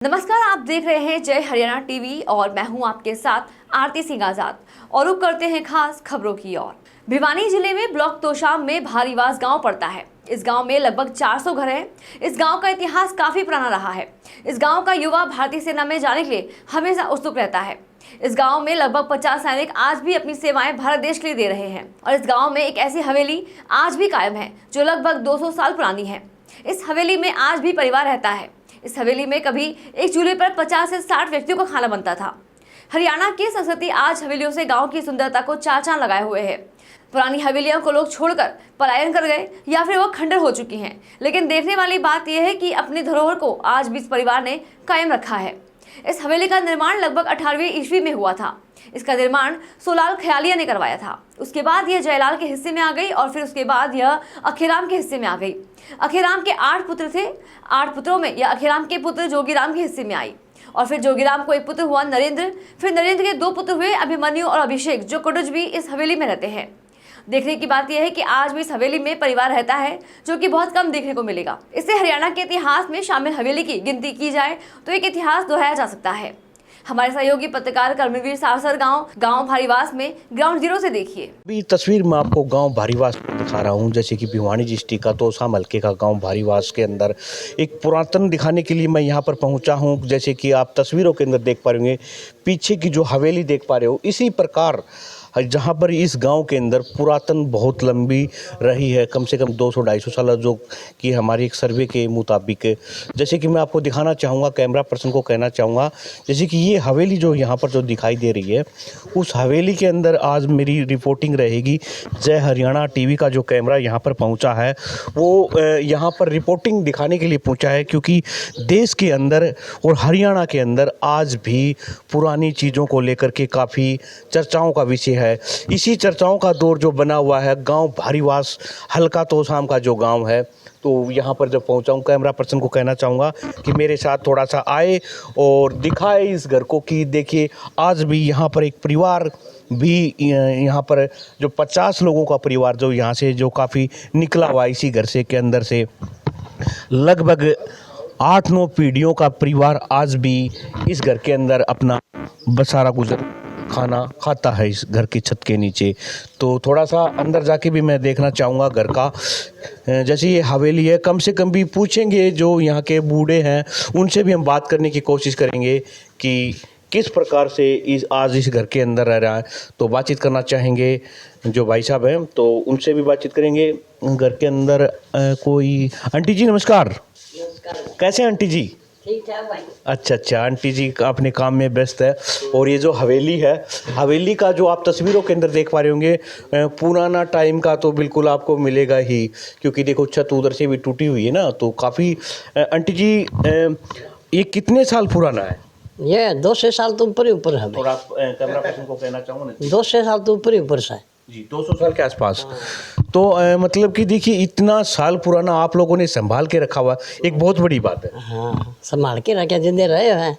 नमस्कार, आप देख रहे हैं जय हरियाणा टीवी और मैं हूं आपके साथ आरती सिंह आजाद और रुक करते हैं खास खबरों की ओर। भिवानी जिले में ब्लॉक तोशाम में भारीवास गांव पड़ता है। इस गांव में लगभग 400 घर हैं। इस गांव का इतिहास काफी पुराना रहा है। इस गांव का युवा भारतीय सेना में जाने के लिए हमेशा उत्सुक रहता है। इस गांव में लगभग 50 सैनिक आज भी अपनी सेवाएं भारत देश के लिए दे रहे हैं और इस गांव में एक ऐसी हवेली आज भी कायम है जो लगभग 200 साल पुरानी है। इस हवेली में आज भी परिवार रहता है। इस हवेली में कभी एक चूल्हे पर 50 से 60 व्यक्तियों का खाना बनता था। हरियाणा की संस्कृति आज हवेलियों से गांव की सुंदरता को चार चांद लगाए हुए है। पुरानी हवेलियों को लोग छोड़कर पलायन कर गए या फिर वो खंडर हो चुकी हैं, लेकिन देखने वाली बात यह है कि अपनी धरोहर को आज भी इस परिवार ने कायम रखा है। इस हवेली का निर्माण लगभग 18वीं ईस्वी में हुआ था। इसका निर्माण सोलाल ख्यालिया ने करवाया था। उसके बाद यह जयलाल के हिस्से में आ गई और फिर उसके बाद यह अखेराम के हिस्से में आ गई। अखेराम के 8 पुत्र थे। 8 पुत्रों में यह अखेराम के पुत्र जोगीराम के हिस्से में आई और फिर जोगीराम को एक पुत्र हुआ नरेंद्र। फिर नरेंद्र के 2 पुत्र हुए अभिमन्यु और अभिषेक, जो कुडुज भी इस हवेली में रहते हैं। देखने की बात यह है कि आज भी इस हवेली में परिवार रहता है, जो कि बहुत कम देखने को मिलेगा। इससे हरियाणा के इतिहास में शामिल हवेली की गिनती की जाए तो एक इतिहास दोहराया जा सकता है। हमारे सहयोगी पत्रकार कर्मवीर सावसर गांव भारीवास में ग्राउंड जीरो से देखिए। अभी तस्वीर में आपको गांव भारीवास दिखा रहा हूं, जैसे कि भिवानी डिस्ट्रिक्ट का तोशाम हल्के का गांव भारीवास के अंदर एक पुरातन दिखाने के लिए मैं यहां पर पहुंचा हूं। जैसे कि आप तस्वीरों के अंदर देख पा रहे होंगे, पीछे की जो हवेली देख पा रहे हो, इसी प्रकार जहाँ पर इस गांव के अंदर पुरातन बहुत लंबी रही है, कम से कम 200-250 साल, जो कि हमारी एक सर्वे के मुताबिक। जैसे कि मैं आपको दिखाना चाहूँगा, कैमरा पर्सन को कहना चाहूँगा, जैसे कि ये हवेली जो यहाँ पर जो दिखाई दे रही है, उस हवेली के अंदर आज मेरी रिपोर्टिंग रहेगी। जय हरियाणा टीवी का जो कैमरा यहाँ पर पहुँचा है, वो यहाँ पर रिपोर्टिंग दिखाने के लिए पहुँचा है, क्योंकि देश के अंदर और हरियाणा के अंदर आज भी पुरानी चीज़ों को लेकर के काफ़ी चर्चाओं का विषय है। इसी चर्चाओं का दौर जो बना हुआ है गांव भारीवास हल्का तोशाम का जो गांव है, तो यहाँ पर जब पहुँचा हूँ, कैमरा पर्सन को कहना चाहूँगा कि मेरे साथ थोड़ा सा आए और दिखाए इस घर को कि देखिए आज भी यहाँ पर एक परिवार भी, यहाँ पर जो 50 लोगों का परिवार जो यहाँ से जो काफ़ी निकला हुआ इसी घर से के अंदर से, लगभग 8-9 पीढ़ियों का परिवार आज भी इस घर के अंदर अपना बसारा गुजर खाना खाता है इस घर की छत के नीचे। तो थोड़ा सा अंदर जाके भी मैं देखना चाहूँगा घर का। जैसे ये हवेली है, कम से कम भी पूछेंगे जो यहाँ के बूढ़े हैं, उनसे भी हम बात करने की कोशिश करेंगे कि किस प्रकार से आज इस घर के अंदर रह रहा है। तो बातचीत करना चाहेंगे जो भाई साहब हैं, तो उनसे भी बातचीत करेंगे। घर के अंदर कोई आंटी जी, नमस्कार। कैसे हैं आंटी जी? ठीक है भाई। अच्छा, आंटी जी अपने काम में व्यस्त है। और ये जो हवेली है, हवेली का जो आप तस्वीरों के अंदर देख पा रहे होंगे, पुराना टाइम का तो बिल्कुल आपको मिलेगा ही, क्योंकि देखो छत उधर से भी टूटी हुई है ना, तो काफ़ी। आंटी जी, ये कितने साल पुराना है? ये 200 साल तो ऊपर ही ऊपर है भाई। थोड़ा कैमरा पर्सन को कहना चाहूँगा ना। 200 साल तो ऊपर ही ऊपर से जी, 200 साल के आसपास। तो मतलब कि देखिए, इतना साल पुराना आप लोगों ने संभाल के रखा हुआ, एक बहुत बड़ी बात है। हाँ, संभाल के रखे, जिंदे रहे हैं।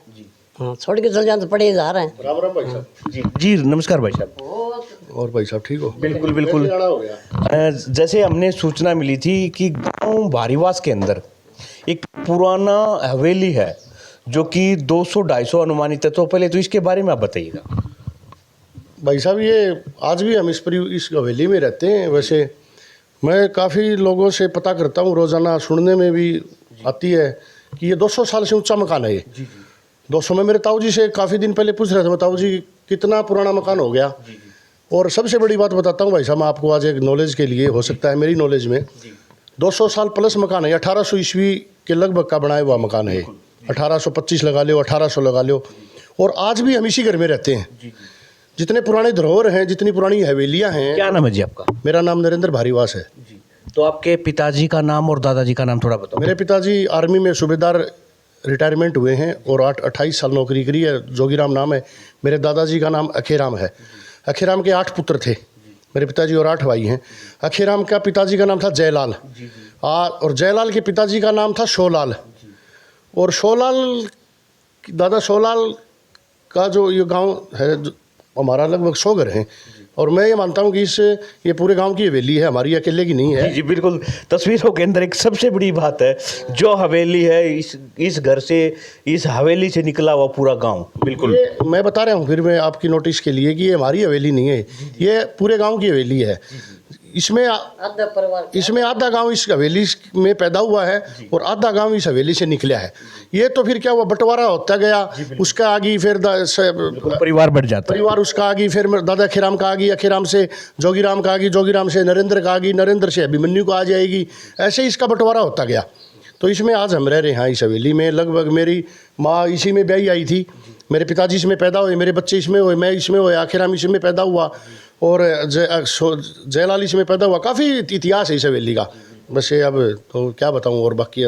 हाँ, छोड़ के चल जाए तो पड़े जा रहे हैं। राम राम भाई साहब। जी जी, नमस्कार भाई साहब। और भाई साहब ठीक हो? बिल्कुल बिल्कुल। जैसे हमने सूचना मिली थी कि गांव भारीवास के अंदर एक पुराना हवेली है जो कि 200-250 अनुमानित है। तो पहले तो इसके बारे में आप बताइएगा। भाई साहब, ये आज भी हम इस हवेली में रहते हैं। वैसे मैं काफ़ी लोगों से पता करता हूँ, रोज़ाना सुनने में भी आती है कि ये 200 साल से ऊंचा मकान है। ये 200 में मेरे ताऊ जी से काफ़ी दिन पहले पूछ रहे थे, ताऊ जी कितना पुराना मकान हो गया। और सबसे बड़ी बात बताता हूँ भाई साहब, मैं आपको आज एक नॉलेज के लिए, हो सकता है मेरी नॉलेज में, 200 साल प्लस मकान है। 1800 ईस्वी के लगभग का बनाया हुआ मकान है। 1825 लगा लो, 1800 लगा लो। और आज भी हम इसी घर में रहते हैं। जितने पुराने धरोहर हैं, जितनी पुरानी हवेलियां हैं। क्या नाम है जी आपका? मेरा नाम नरेंद्र भारीवास है जी। तो आपके पिताजी का नाम और दादाजी का नाम थोड़ा बताओ। मेरे पिताजी आर्मी में सूबेदार रिटायरमेंट हुए हैं और 28 साल नौकरी करी है। जोगीराम नाम है। मेरे दादाजी का नाम अखेराम है। अखेराम के 8 पुत्र थे मेरे पिताजी और 8 भाई हैं। अखेराम का पिताजी का नाम था जयलाल, और जयलाल के पिताजी का नाम था शोलाल। और शोलाल, दादा शोलाल का जो ये गांव है हमारा लगभग 100 घर हैं और मैं ये मानता हूँ कि ये पूरे गांव की हवेली है, हमारी अकेले की नहीं है। जी बिल्कुल, तस्वीरों के अंदर एक सबसे बड़ी बात है जो हवेली है, इस घर से, इस हवेली से निकला हुआ पूरा गांव। बिल्कुल, ये मैं बता रहा हूँ फिर मैं आपकी नोटिस के लिए कि ये हमारी हवेली नहीं है, ये पूरे गांव की हवेली है। इसमें आधा गांव इस हवेली में पैदा हुआ है और आधा गांव इस हवेली से निकला है। ये तो फिर क्या हुआ, बंटवारा होता गया, उसका आगे फिर परिवार बढ़ जाता है, परिवार उसका आगे, फिर दादा खीराम का आगे, अखीराम से जोगीराम का आगे, जोगीराम से नरेंद्र का आगे, नरेंद्र से अभिमन्यु को आ जाएगी, ऐसे इसका बंटवारा होता गया। तो इसमें आज हम रह रहे हैं इस हवेली में। लगभग मेरी माँ इसी में ब्याही आई थी, मेरे पिताजी इसमें पैदा हुए, मेरे बच्चे इसमें हुए, मैं इसमें हुए, आखिराम इसमें पैदा हुआ और जयलाल इसमें पैदा हुआ। काफ़ी इतिहास है इस हवेली का। बस ये अब तो क्या बताऊँ, और बाकी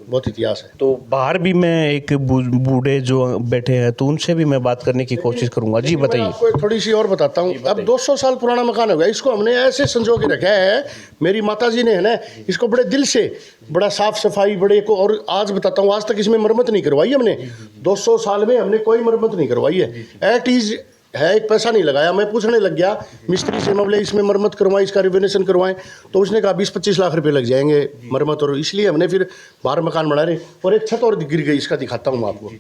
बहुत इतिहास है। तो बाहर भी मैं एक बूढ़े जो बैठे हैं तो उनसे भी मैं बात करने की कोशिश करूंगा। जी बताइए। आपको एक थोड़ी सी और बताता हूँ। अब 200 साल पुराना मकान हो गया, इसको हमने ऐसे संजो के रखा है, मेरी माता जी ने है ना, इसको बड़े दिल से, बड़ा साफ सफाई बड़े को, और आज बताता हूँ, आज तक इसमें मरम्मत नहीं करवाई हमने। 200 साल में हमने कोई मरम्मत नहीं करवाई है, एट इज है, एक पैसा नहीं लगाया। मैं पूछने लग गया मिस्त्री से, बोले इसमें मरम्मत करवाएं, इसका रिनोवेशन करवाएं, तो उसने कहा 20-25 लाख रुपए लग जाएंगे मरम्मत, और इसलिए हमने फिर बाहर मकान बना रहे। और एक छत और गिर गई, इसका दिखाता हूँ मैं आपको।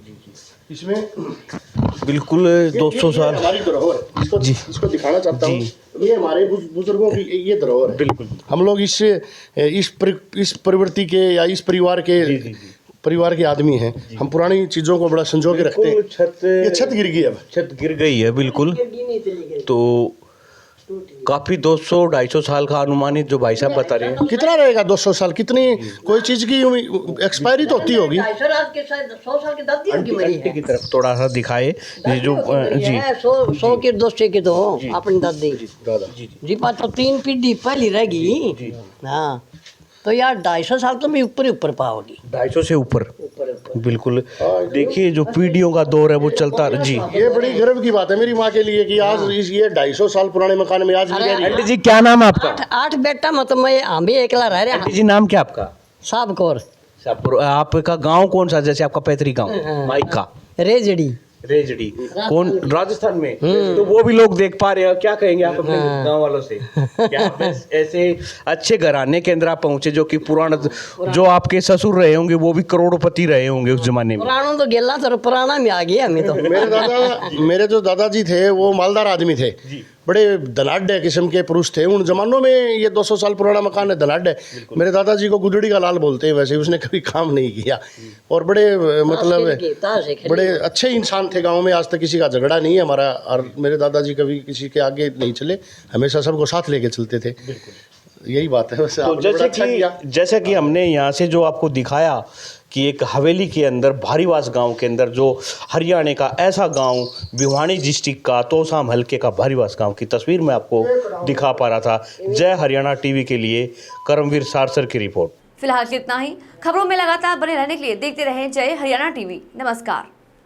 इसमें बिल्कुल 200 साल हमारी धरोहर, इसको दिखाना चाहता हूँ। ये हमारे बुजुर्गों की ये धरोहर है। बिल्कुल, हम लोग इस प्रवृत्ति के या इस परिवार के आदमी हैं, हम पुरानी चीज़ों को बड़ा संजो के रखते हैं। ये छत गिर गई, अब छत गिर गई है। बिल्कुल, तो काफ़ी 200-250 साल का अनुमानित जो भाई साहब बता रहे हैं। कितना रहेगा 200 साल? कितनी कोई चीज़ की एक्सपायरी तो होती होगी। 100 साल की दादी उनकी मरी है। की तरफ थोड़ा सा दिखाए ये जो जी 100 की 200 की तो अपनी दादी जी बात तो 3 पीढ़ी पहली रहेगी। हाँ, तो यार 250 साल तो मैं ऊपर ही ऊपर पाओगी, 250 से ऊपर। बिल्कुल, देखिए जो पीढ़ियों का दौर है वो चलता जी। ये बड़ी गर्व की बात है मेरी माँ के लिए कि आज ये 250 साल पुराने मकान में आज आंटी जी क्या नाम है आपका? 8 बेटा मतलब मैं हम भी अकेला रह रहे आंटी जी नाम क्या आपका? साहब कौर। आपका गांव कौन सा, जैसे आपका पैतृक गांव? माइका रेजड़ी। रेजड़ी कौन, राजस्थान में? तो वो भी लोग देख पा रहे हैं, क्या कहेंगे आप अपने गांव वालों से? क्या आप ऐसे अच्छे घराने के अंदर आप पहुंचे जो कि पुराना, जो आपके ससुर रहे होंगे वो भी करोड़पति रहे होंगे उस जमाने में? पुराना तो गेला तो पुराना में आ गया हमें तो। मेरे जो दादाजी थे वो मालदार आदमी थे, बड़े धनाढ़ किस्म के पुरुष थे उन जमानों में। ये 200 साल पुराना मकान है, धनाढ़ है। मेरे दादाजी को गुदड़ी का लाल बोलते हैं, वैसे उसने कभी काम नहीं किया और बड़े मतलब बड़े अच्छे इंसान थे गांव में। आज तक किसी का झगड़ा नहीं है हमारा, और मेरे दादाजी कभी किसी के आगे नहीं चले, हमेशा सबको साथ लेके चलते थे। यही बात है। वैसे तो जैसे कि हमने यहाँ से जो आपको दिखाया कि एक हवेली के अंदर, भारीवास गांव के अंदर, जो हरियाणा का ऐसा गांव, भिवानी डिस्ट्रिक्ट का तोसाम हल्के का भारीवास गांव की तस्वीर मैं आपको दिखा पा रहा था। जय हरियाणा टीवी के लिए करमवीर सारसर की रिपोर्ट। फिलहाल इतना ही। खबरों में लगातार बने रहने के लिए देखते रहें जय हरियाणा टीवी। नमस्कार।